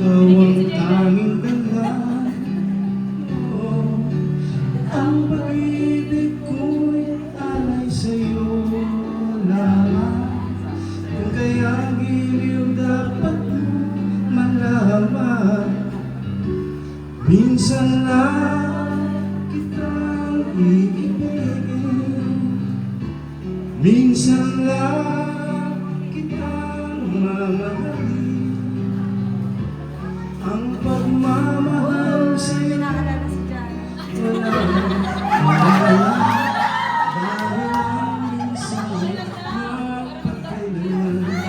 Ikaw ang tanging dahilan. Ang pag-ibig ko'y alay sa'yo lamang. Kung kaya giliw dapat mo malaman. Minsan lang kitang iibigin, minsan lang kitang mamahalin. Ang pagmamahal sa'yo wala dahil ang minsan napagkailangan.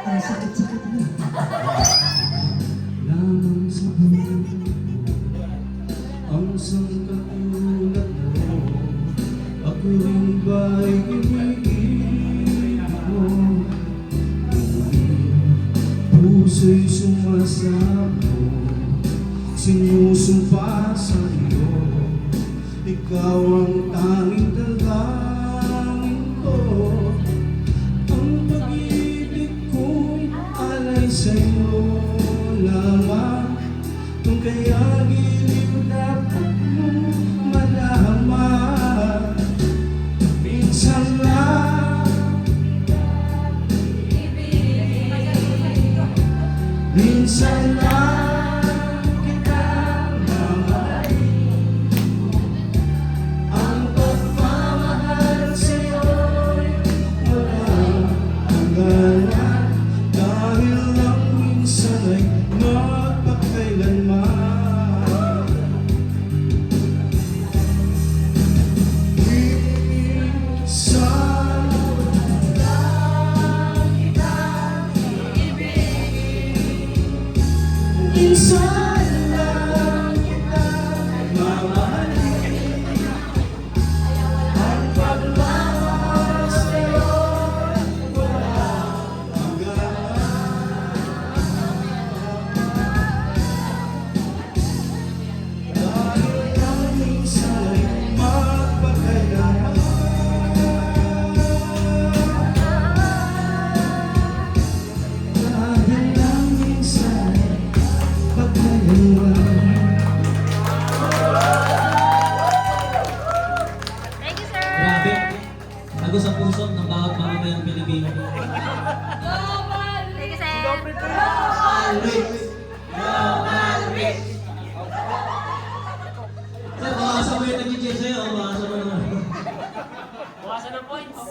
Ang sakit-sakit na lamang sa buhay ang sangkatulad mo. Ako rin ba'y iniibig mo? Puso'y sumasamo, sinusumpa sa iyo. Ikaw ang tanging dalangin ko. Ang pag-ibig ko'y alay sa'yo lamang. Kung kaya giliw dapat mo malaman. Minsan lang, minsan lang kitang mamahalin. Ang pagmamahal sa'yo'y walang hangganan. Dahil lang minsan ay magpakailanman. Minsan lang kitang ibigin, minsan lang kitang mamahalin. Ang pagmamahal sa'yo'y walang hangganan. Dahil lang minsan ay magpakailanman. Dahil lang minsan ay pagkailanman. Thank you, sir! Grabe. Tago sa puso ng bawat mamamayang Pilipino. Thank you, sir! Sir, baka sa mo yung nag-cheer sa'yo. Baka sa mo naman. Bukasan ng points!